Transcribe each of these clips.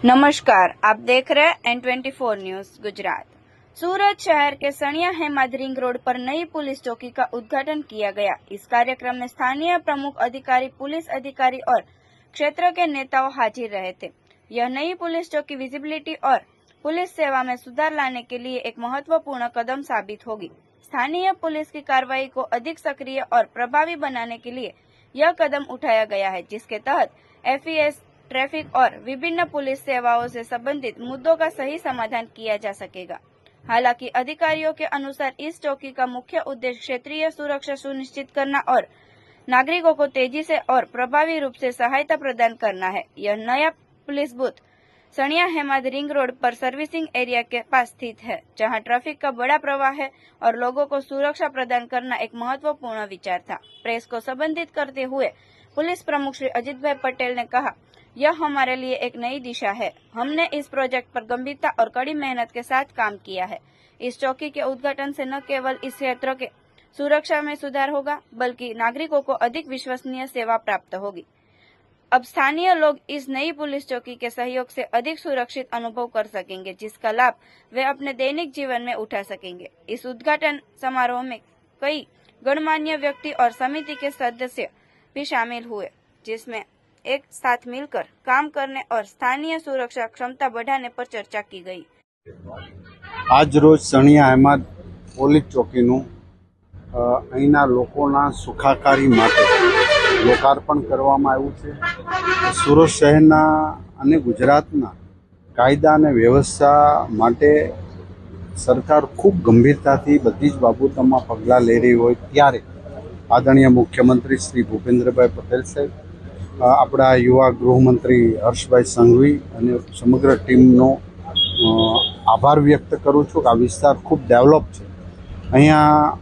नमस्कार, आप देख रहे हैं N24 न्यूज गुजरात। सूरत शहर के सणिया हेमाद रिंग रोड पर नई पुलिस चौकी का उद्घाटन किया गया। इस कार्यक्रम में स्थानीय प्रमुख अधिकारी, पुलिस अधिकारी और क्षेत्र के नेताओं हाजिर रहे थे। यह नई पुलिस चौकी विजिबिलिटी और पुलिस सेवा में सुधार लाने के लिए एक महत्वपूर्ण कदम साबित होगी। स्थानीय पुलिस की कार्रवाई को अधिक सक्रिय और प्रभावी बनाने के लिए यह कदम उठाया गया है, जिसके तहत FES, ट्रैफिक और विभिन्न पुलिस सेवाओं से संबंधित मुद्दों का सही समाधान किया जा सकेगा। हालांकि अधिकारियों के अनुसार इस चौकी का मुख्य उद्देश्य क्षेत्रीय सुरक्षा सुनिश्चित करना और नागरिकों को तेजी से और प्रभावी रूप से सहायता प्रदान करना है। यह नया पुलिस बूथ सणिया हेमाद रिंग रोड पर सर्विसिंग एरिया के पास स्थित है, जहां ट्रैफिक का बड़ा प्रवाह है और लोगों को सुरक्षा प्रदान करना एक महत्वपूर्ण विचार था। प्रेस को संबोधित करते हुए पुलिस प्रमुख श्री अजित भाई पटेल ने कहा, यह हमारे लिए एक नई दिशा है। हमने इस प्रोजेक्ट पर गंभीरता और कड़ी मेहनत के साथ काम किया है। इस चौकी के उद्घाटन से न केवल इस क्षेत्र के सुरक्षा में सुधार होगा, बल्कि नागरिकों को अधिक विश्वसनीय सेवा प्राप्त होगी। अब स्थानीय लोग इस नई पुलिस चौकी के सहयोग से अधिक सुरक्षित अनुभव कर सकेंगे, जिसका लाभ वे अपने दैनिक जीवन में उठा सकेंगे। इस उद्घाटन समारोह में कई गणमान्य व्यक्ति और समिति के सदस्य भी शामिल हुए, जिसमें एक साथ मिलकर काम करने और स्थानीय सुरक्षा क्षमता बढ़ाने पर चर्चा की गई। आज रोज सणिया हेमाद પોલીસ ચોકીનું અહીંના લોકોના સુખાકારી માટે લોકાર્પણ કરવામાં આવ્યું છે। સુરત શહેરના અને ગુજરાતના કાયદા અને વ્યવસ્થા માટે સરકાર ખૂબ ગંભીરતાથી બધી જ બાબતોમાં પગલાં લઈ રહી હોય ત્યારે આદરણીય મુખ્યમંત્રી શ્રી ભૂપેન્દ્રભાઈ પટેલ સાહેબ, આપણા યુવા ગૃહમંત્રી હર્ષભાઈ સંઘવી અને સમગ્ર ટીમનો આભાર વ્યક્ત કરું છું કે આ વિસ્તાર ખૂબ ડેવલપ છે। અહીંયા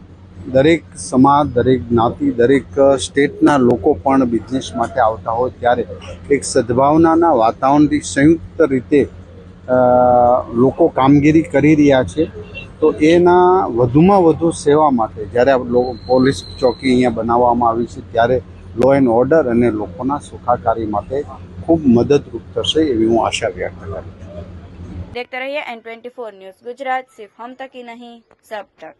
દરેક સમાજ, દરેક જ્ઞાતિ, દરેક સ્ટેટના લોકો પણ બિઝનેસ માટે આવતા હોય ત્યારે એક સદભાવનાના વાતાવરણથી સંયુક્ત રીતે લોકો કામગીરી કરી રહ્યા છે। તો એના વધુમાં વધુ સેવા માટે જ્યારે પોલીસ ચોકી અહીંયા બનાવવામાં આવી છે ત્યારે લો એન્ડ ઓર્ડર અને લોકોના સુખાકારી માટે ખૂબ મદદરૂપ થશે એવી હું આશા વ્યક્ત કરું છું। देखते रहिए N24 न्यूज गुजरात, सिर्फ हम तक ही नहीं, सब तक।